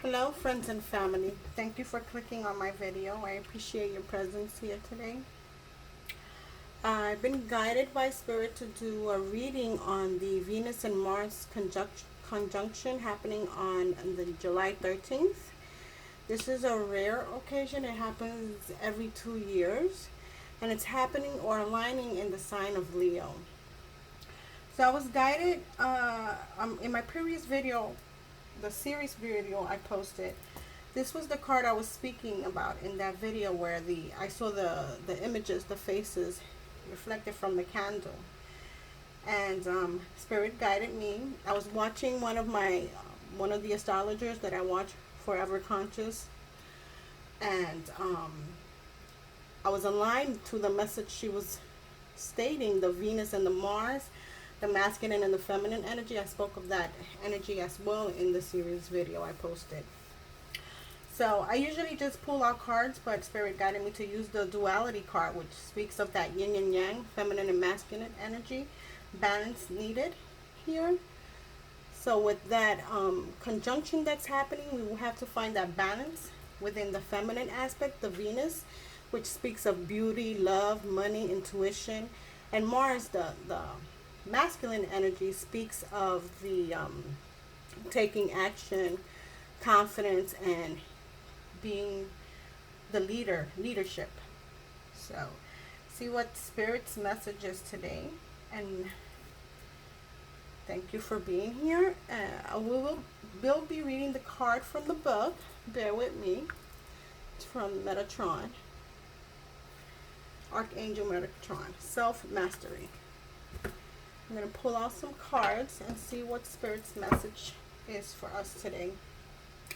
Hello friends and family. Thank you for clicking on my video. I appreciate your presence here today. I've been guided by Spirit to do a reading on the Venus and Mars conjunction happening on the July 13th. This is a rare occasion. It happens every 2 years, and it's happening or aligning in the sign of Leo. So I was guided in my previous video, the series video I posted. This was the card I was speaking about in that video where I saw the images, the faces reflected from the candle, and Spirit guided me. I was watching one of the astrologers that I watch, Forever Conscious, and I was aligned to the message she was stating, the Venus and the Mars, the masculine and the feminine energy. I spoke of that energy as well in the series video I posted. So I usually just pull out cards, but Spirit guided me to use the duality card, which speaks of that yin and yang, feminine and masculine energy, balance needed here. So with that conjunction that's happening, we will have to find that balance within the feminine aspect, the Venus, which speaks of beauty, love, money, intuition, and Mars, the masculine energy, speaks of the taking action, confidence, and being the leadership. So see what Spirit's message is today, and thank you for being here. We'll be reading the card from the book. Bear with me. It's from Metatron, Archangel Metatron, Self-Mastery. I'm going to pull out some cards and see what Spirit's message is for us today.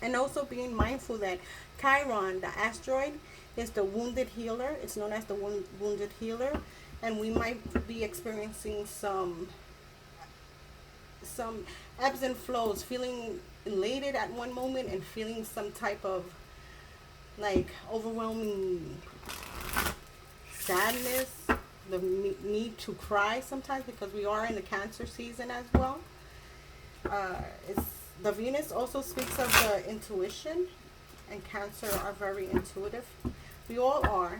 And also being mindful that Chiron, the asteroid, is the wounded healer. It's known as the wounded healer. And we might be experiencing some ebbs and flows, feeling elated at one moment and feeling some type of like overwhelming sadness, the need to cry sometimes, because we are in the Cancer season as well. The Venus also speaks of the intuition, and Cancer are very intuitive. We all are.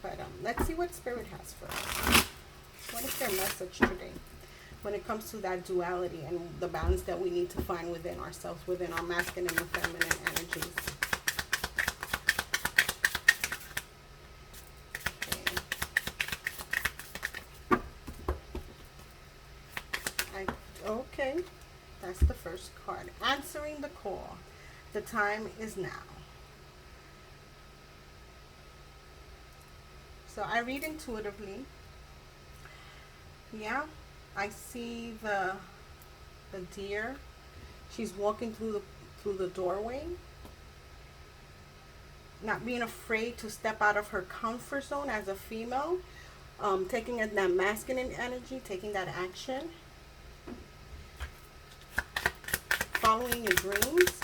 But let's see what Spirit has for us. What is their message today when it comes to that duality and the balance that we need to find within ourselves, within our masculine and feminine energies? Okay, that's the first card. Answering the call. The time is now. So I read intuitively. Yeah, I see the deer. She's walking through the doorway, not being afraid to step out of her comfort zone as a female, taking that masculine energy, taking that action, following your dreams,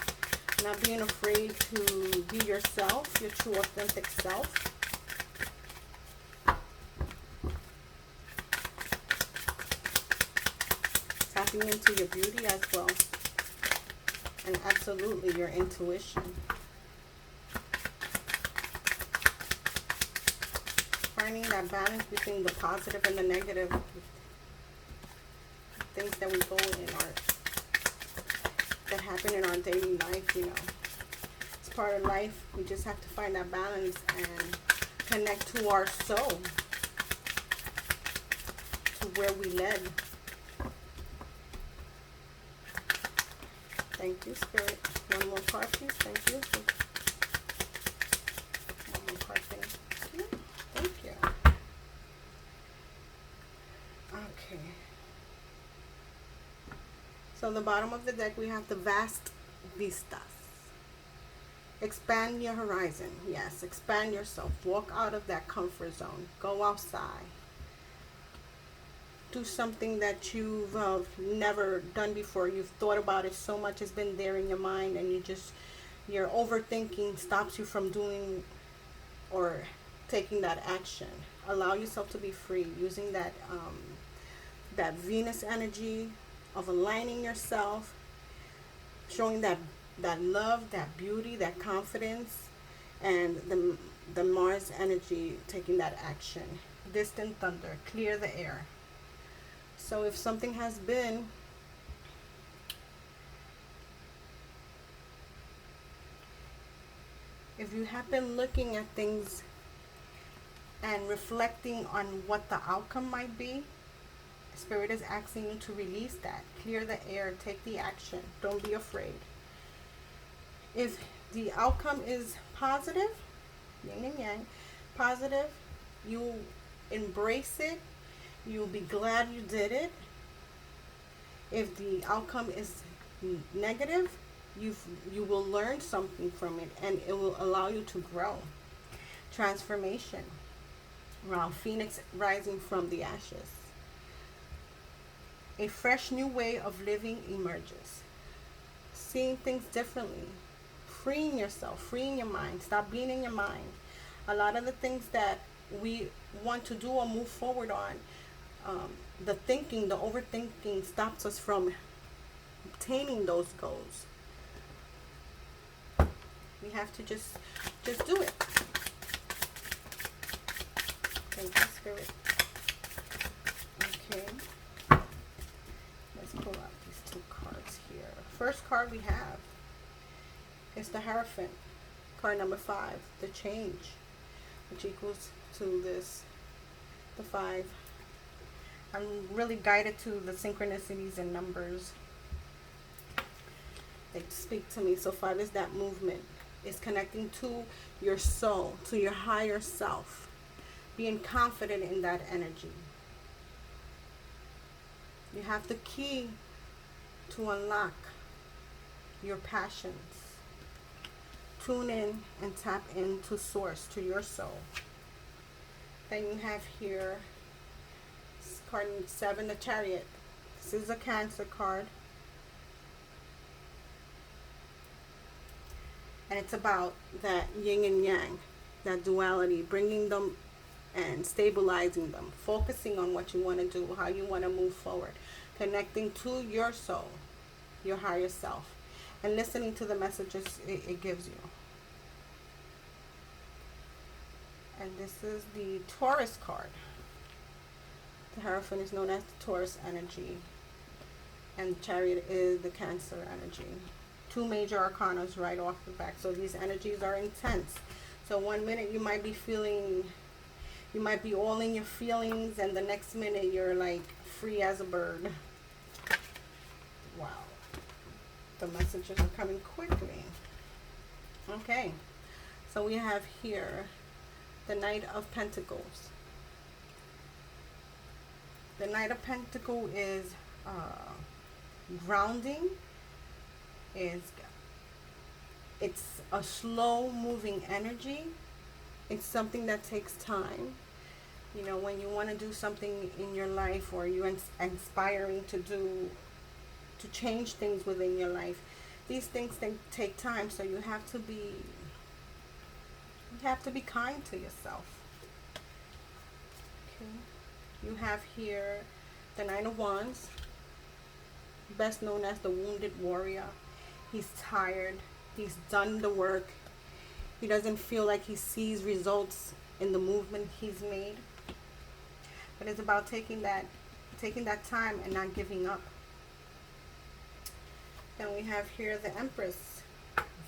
not being afraid to be yourself, your true authentic self. Tapping into your beauty as well, and absolutely your intuition. Finding that balance between the positive and the negative, things that we go in that happen in our daily life. It's part of life. We just have to find that balance and connect to our soul, to where we led. Thank you, Spirit. One more card, please. Thank you. One more card, thank you. Thank you. Okay. So the bottom of the deck, we have the vast vistas. Expand your horizon. Yes, expand yourself. Walk out of that comfort zone. Go outside. Do something that you've never done before. You've thought about it so much, it's been there in your mind, and your overthinking stops you from doing or taking that action. Allow yourself to be free using that Venus energy of aligning yourself, showing that that love, that beauty, that confidence, and the Mars energy taking that action. Distant thunder, clear the air. So if something has been if you have been looking at things and reflecting on what the outcome might be, Spirit is asking you to release that. Clear the air. Take the action. Don't be afraid. If the outcome is positive, yin and yang, positive, you embrace it. You'll be glad you did it. If the outcome is negative, you will learn something from it, and it will allow you to grow. Transformation. Around Phoenix rising from the ashes. A fresh new way of living emerges. Seeing things differently. Freeing yourself, freeing your mind. Stop being in your mind. A lot of the things that we want to do or move forward on, the thinking, the overthinking stops us from obtaining those goals. We have to just do it. Thank you, Spirit. Okay. Let's pull out these two cards here. First card we have is the Hierophant. Card number 5, the change, which equals to this, the 5. I'm really guided to the synchronicities and numbers. They speak to me. So 5 is that movement. It's connecting to your soul, to your higher self. Being confident in that energy. You have the key to unlock your passions. Tune in and tap into source, to your soul. Then you have here card 7, the Chariot. This is a Cancer card. And it's about that yin and yang, that duality, bringing them and stabilizing them, focusing on what you want to do, how you want to move forward, connecting to your soul, your higher self, and listening to the messages it gives you. And this is the Taurus card. The Hierophant is known as the Taurus energy, and the Chariot is the Cancer energy. 2 major arcanas right off the back. So these energies are intense. So one minute you might be feeling, you might be all in your feelings, and the next minute you're like free as a bird. Wow. The messages are coming quickly. Okay. So we have here the Knight of Pentacles. The Knight of Pentacles is grounding. It's a slow moving energy. It's something that takes time. You know, when you want to do something in your life, or you're inspiring to change things within your life, these things take time. So you have to be kind to yourself. Okay. You have here the Nine of Wands, best known as the Wounded Warrior. He's tired. He's done the work. He doesn't feel like he sees results in the movement he's made. But it's about taking that time and not giving up. Then we have here the Empress,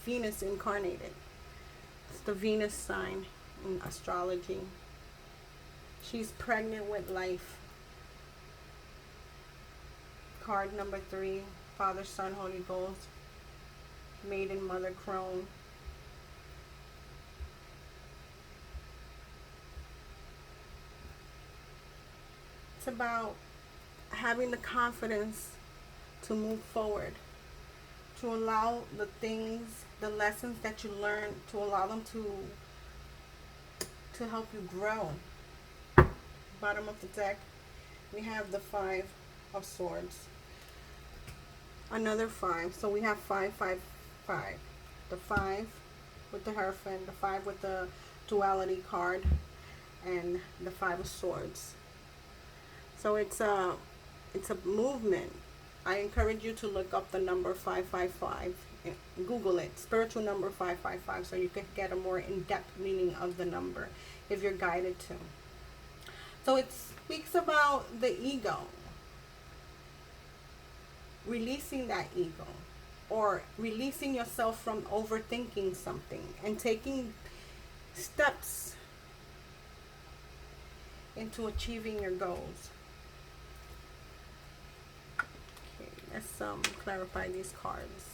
Venus incarnated. It's the Venus sign in astrology. She's pregnant with life. Card number 3, Father, Son, Holy Ghost. Maiden, Mother, Crone. It's about having the confidence to move forward, to allow the things, the lessons that you learn, to allow them to help you grow. Bottom of the deck, we have the 5 of Swords. Another 5. So we have 5, 5, 5. The 5 with the Hierophant, the 5 with the duality card, and the 5 of Swords. So it's a movement. I encourage you to look up the number 555. Google it, spiritual number 555, so you can get a more in-depth meaning of the number if you're guided to. So it speaks about the ego, releasing that ego, or releasing yourself from overthinking something and taking steps into achieving your goals. Okay, let's clarify these cards.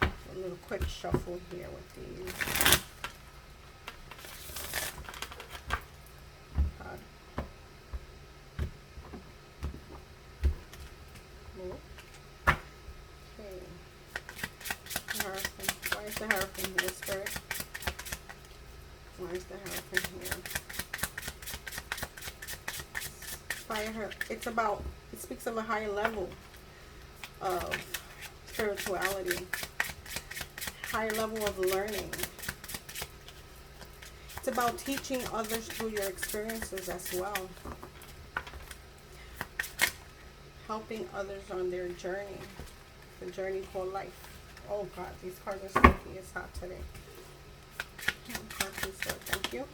A little quick shuffle here with these. Okay. Hierophant. Why is the Hierophant here, Spirit? Why is the Hierophant here? Fire. It speaks of a higher level of spirituality, higher level of learning. It's about teaching others through your experiences as well, helping others on their journey, the journey called life. Oh God, these cards are sticky. It's hot today. Thank you.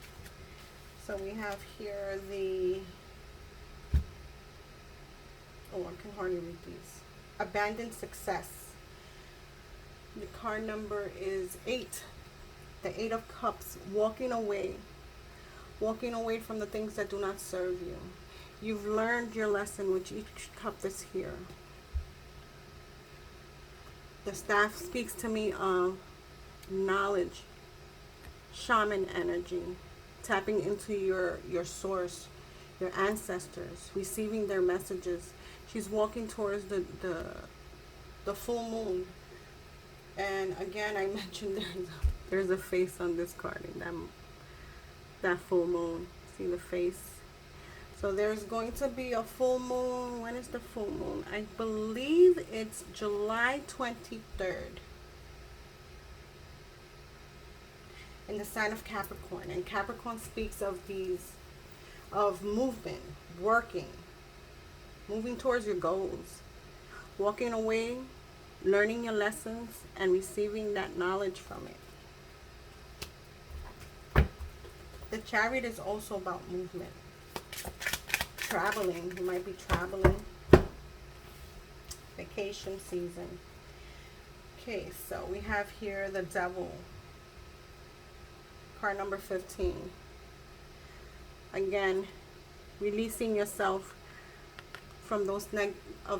So we have here the, oh, I can hardly read these. Abandoned success. The card number is 8. The 8 of Cups. Walking away from the things that do not serve you. You've learned your lesson, which each cup is here. The staff speaks to me of knowledge, shaman energy, tapping into your source, your ancestors, receiving their messages. She's walking towards the full moon. And again, I mentioned there's a face on this card in that full moon. See the face? So there's going to be a full moon. When is the full moon? I believe it's July 23rd. In the sign of Capricorn. And Capricorn speaks of movement, working, moving towards your goals, walking away, learning your lessons, and receiving that knowledge from it. The Chariot is also about movement. Traveling. You might be traveling. Vacation season. Okay, so we have here the Devil. Card number 15. Again, releasing yourself from those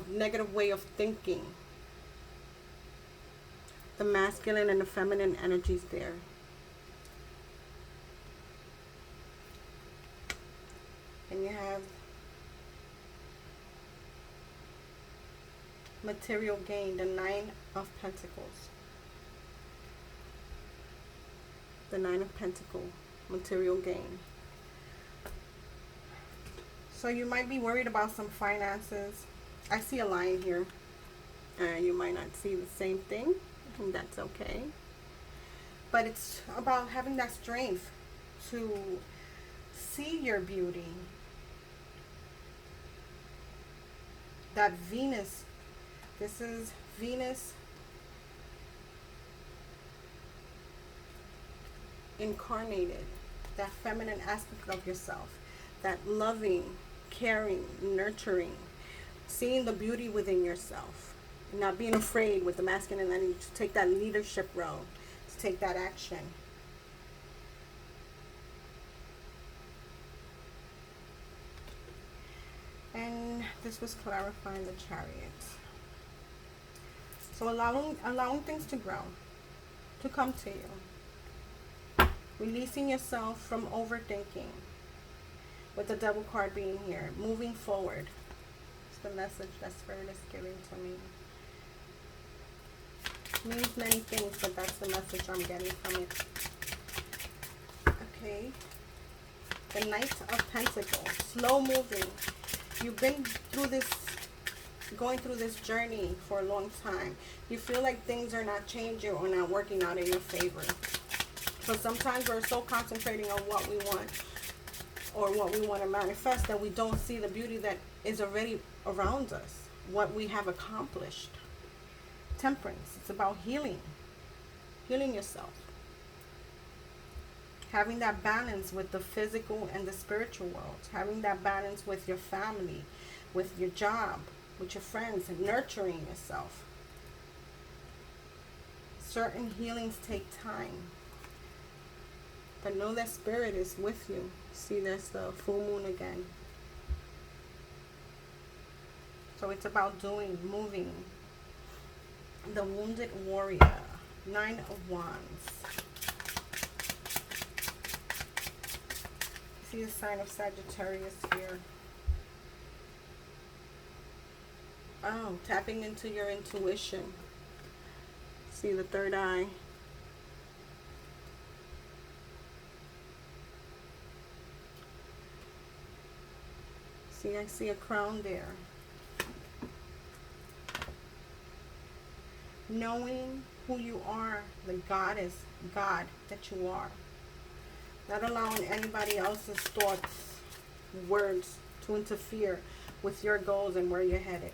negative way of thinking. The masculine and the feminine energies there. And you have material gain, the 9 of Pentacles. The 9 of Pentacles, material gain. So you might be worried about some finances. I see a line here. You might not see the same thing, and that's okay. But it's about having that strength to see your beauty. That Venus, this is Venus incarnated, that feminine aspect of yourself, that loving, caring, nurturing, seeing the beauty within yourself, not being afraid with the masculine energy to take that leadership role, to take that action. And this was clarifying the Chariot. So allowing things to grow, to come to you. Releasing yourself from overthinking. With the Devil card being here. Moving forward. It's the message that Spirit is giving to me. It means many things, but that's the message I'm getting from it. Okay. The Knight of Pentacles. Slow moving. You've been through this, going through this journey for a long time. You feel like things are not changing or not working out in your favor. So sometimes we're so concentrating on what we want or what we want to manifest that we don't see the beauty that is already around us, what we have accomplished. Temperance, it's about healing, healing yourself. Having that balance with the physical and the spiritual world. Having that balance with your family, with your job, with your friends, and nurturing yourself. Certain healings take time. But know that spirit is with you. See, there's the full moon again. So it's about doing, moving. The Wounded Warrior. 9 of Wands. See the sign of Sagittarius here. Oh, tapping into your intuition. See the third eye. See, I see a crown there. Knowing who you are, the goddess, God that you are. Not allowing anybody else's thoughts, words to interfere with your goals and where you're headed.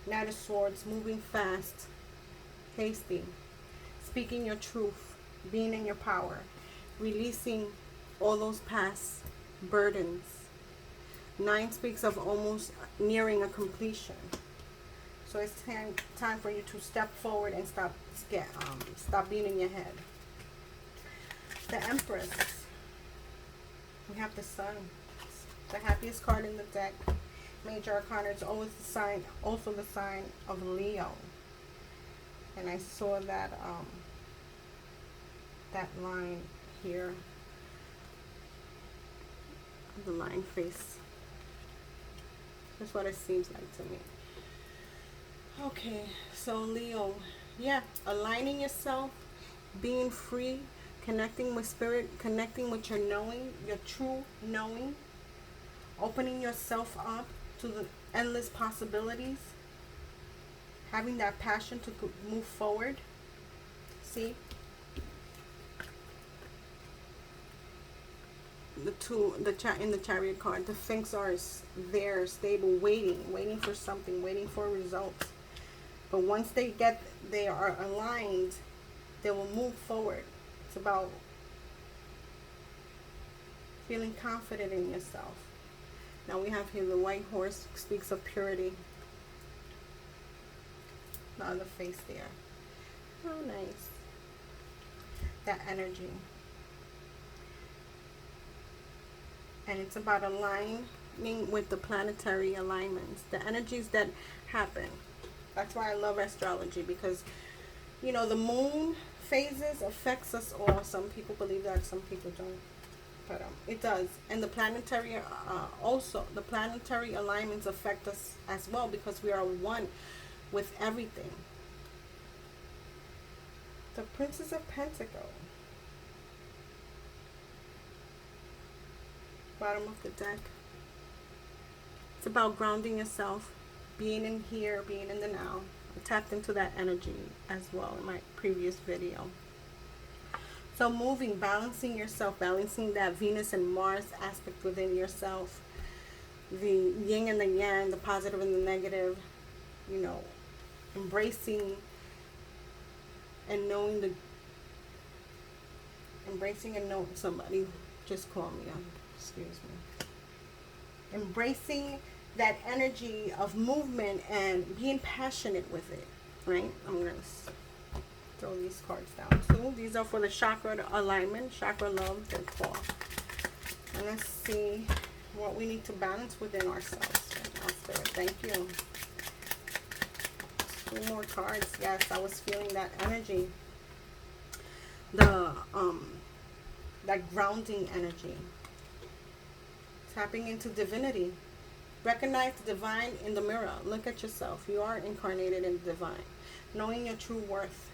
Knight of Swords, moving fast, hasty, speaking your truth, being in your power, releasing all those past burdens. 9 speaks of almost nearing a completion. So it's time for you to step forward and stop being in your head. The Empress. We have the Sun. The happiest card in the deck. Major Arcana is always the sign, also the sign of Leo. And I saw that that line here. The line face. That's what it seems like to me. Okay, so Leo, yeah, aligning yourself, being free, connecting with spirit, connecting with your knowing, your true knowing, opening yourself up to the endless possibilities, having that passion to move forward. See? In the Chariot card, the Sphinx are there, stable, waiting for something, waiting for results. But once they are aligned, they will move forward. It's about feeling confident in yourself. Now we have here the White Horse, speaks of purity. Now the face there. Oh, nice. That energy. And it's about aligning with the planetary alignments, the energies that happen. That's why I love astrology, because, you know, the moon phases affects us all. Some people believe that, some people don't. But it does. And the planetary, also, the planetary alignments affect us as well, because we are one with everything. The Princess of Pentacles. Bottom of the deck. It's about grounding yourself, being in here, being in the now. I tapped into that energy as well in my previous video. So moving, balancing yourself, balancing that Venus and Mars aspect within yourself, the yin and the yang, the positive and the negative, you know, embracing and knowing somebody just called me, excuse me. Embracing that energy of movement and being passionate with it, right? I'm going to throw these cards down too. These are for the chakra alignment, chakra love, they're called. And let's see what we need to balance within ourselves. Thank you. 2 more cards. Yes, I was feeling that energy. The that grounding energy. Tapping into divinity. Recognize the divine in the mirror. Look at yourself. You are incarnated in the divine. Knowing your true worth.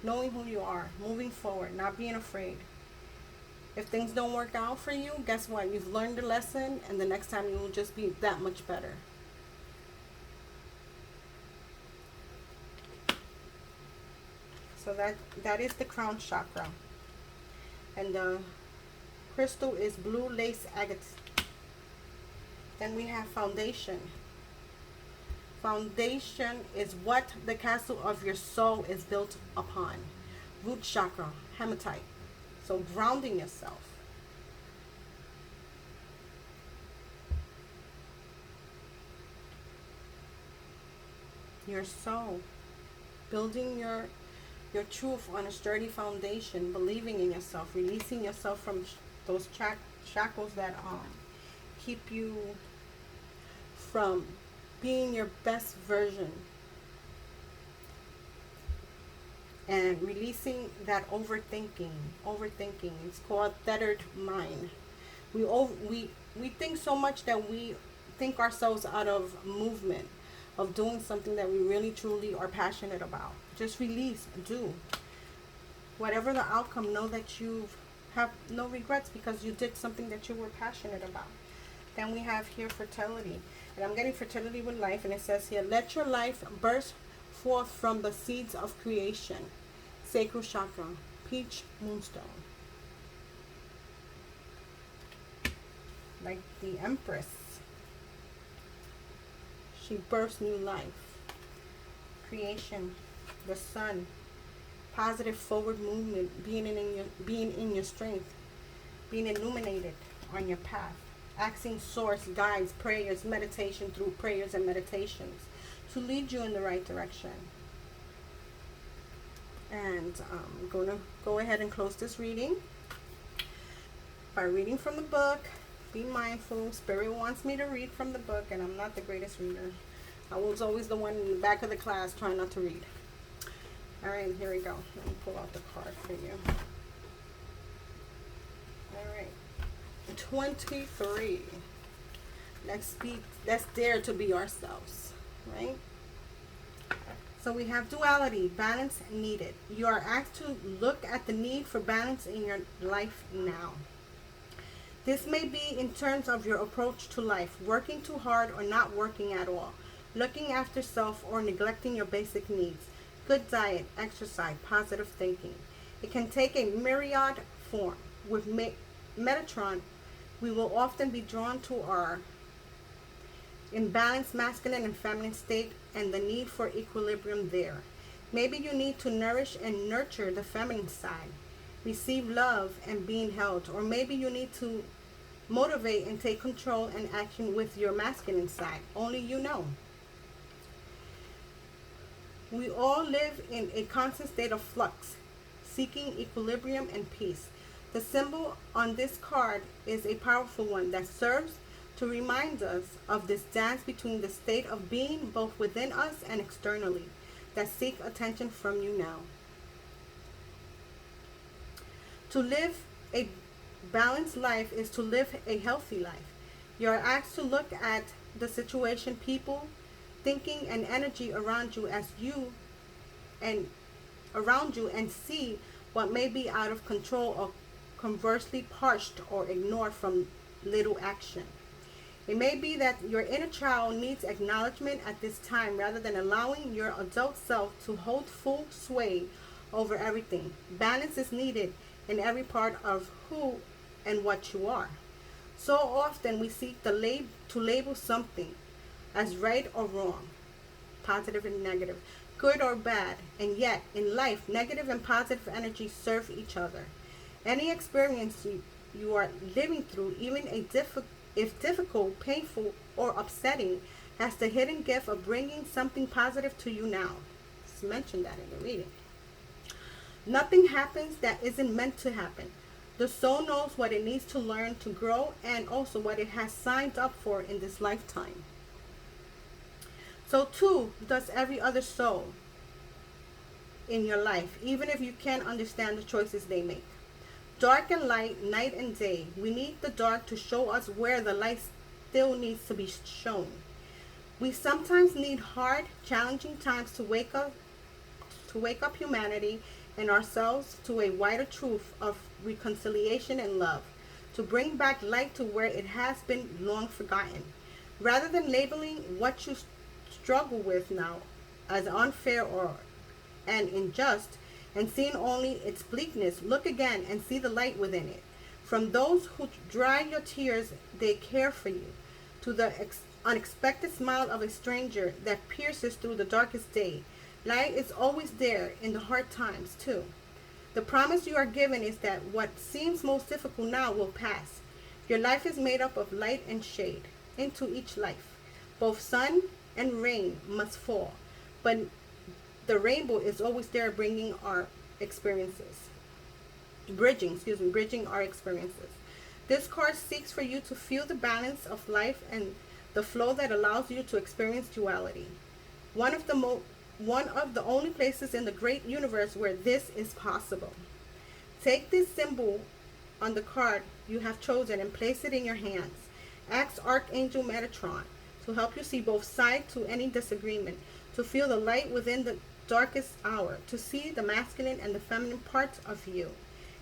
Knowing who you are. Moving forward. Not being afraid. If things don't work out for you, guess what? You've learned the lesson, and the next time you will just be that much better. So that is the crown chakra. And the crystal is blue lace agate. Then we have foundation. Foundation is what the castle of your soul is built upon. Root chakra, hematite. So grounding yourself. Your soul. Building your truth on a sturdy foundation. Believing in yourself. Releasing yourself from those shackles that keep you from being your best version, and releasing that overthinking. It's called tethered mind. We think so much that we think ourselves out of movement of doing something that we really truly are passionate about. Just release, do whatever the outcome. Know that you have no regrets because you did something that you were passionate about. Then we have here fertility. And I'm getting fertility with life. And it says here, let your life burst forth from the seeds of creation. Sacral chakra. Peach moonstone. Like the Empress. She bursts new life. Creation. The sun. Positive forward movement. Being in your strength. Being illuminated on your path. Asking source, guides, prayers, meditation through prayers and meditations to lead you in the right direction. And I'm going to go ahead and close this reading by reading from the book. Be mindful. Spirit wants me to read from the book, and I'm not the greatest reader. I was always the one in the back of the class trying not to read. All right, here we go. Let me pull out the card for you. All right. 23. Let's dare to be ourselves, right? So we have duality, balance needed. You are asked to look at the need for balance in your life now. This may be in terms of your approach to life, working too hard or not working at all, looking after self or neglecting your basic needs, good diet, exercise, positive thinking. It can take a myriad form. With Metatron, we will often be drawn to our imbalanced masculine and feminine state and the need for equilibrium there. Maybe you need to nourish and nurture the feminine side, receive love and being held, or maybe you need to motivate and take control and action with your masculine side. Only you know. We all live in a constant state of flux, seeking equilibrium and peace. The symbol on this card is a powerful one that serves to remind us of this dance between the state of being both within us and externally that seek attention from you now. To live a balanced life is to live a healthy life. You are asked to look at the situation, people, thinking, and energy around you and see what may be out of control or conversely parched or ignored from little action. It may be that your inner child needs acknowledgement at this time rather than allowing your adult self to hold full sway over everything. Balance is needed in every part of who and what you are. So often we seek to label something as right or wrong, positive and negative, good or bad, and yet in life, negative and positive energy serve each other. Any experience you are living through, even if difficult, painful, or upsetting, has the hidden gift of bringing something positive to you now. Just mentioned that in the reading. Nothing happens that isn't meant to happen. The soul knows what it needs to learn to grow and also what it has signed up for in this lifetime. So too does every other soul in your life, even if you can't understand the choices they make. Dark and light, night and day. We need the dark to show us where the light still needs to be shown. We sometimes need hard, challenging times to wake up humanity and ourselves to a wider truth of reconciliation and love, to bring back light to where it has been long forgotten. Rather than labeling what you struggle with now as unfair and unjust, and seeing only its bleakness, look again and see the light within it. From those who dry your tears, they care for you. to the unexpected smile of a stranger that pierces through the darkest day. Light is always there in the hard times, too. The promise you are given is that what seems most difficult now will pass. Your life is made up of light and shade. Into each life, both sun and rain must fall, but the rainbow is always there, bringing our experiences. Bridging our experiences. This card seeks for you to feel the balance of life and the flow that allows you to experience duality. One of the only places in the great universe where this is possible. Take this symbol on the card you have chosen and place it in your hands. Ask Archangel Metatron to help you see both sides to any disagreement, to feel the light within the darkest hour, to see the masculine and the feminine parts of you,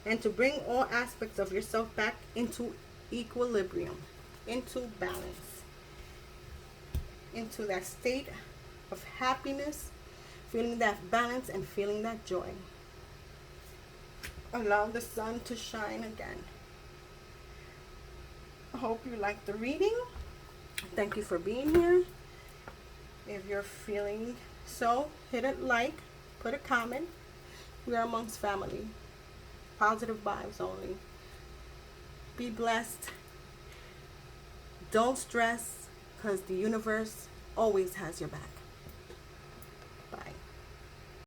and to bring all aspects of yourself back into equilibrium, into balance, into that state of happiness, feeling that balance and feeling that joy. Allow the sun to shine again. I hope you liked the reading. Thank you for being here. If you're feeling so, hit a like, put a comment. We are amongst family. Positive vibes only. Be blessed. Don't stress, because the universe always has your back.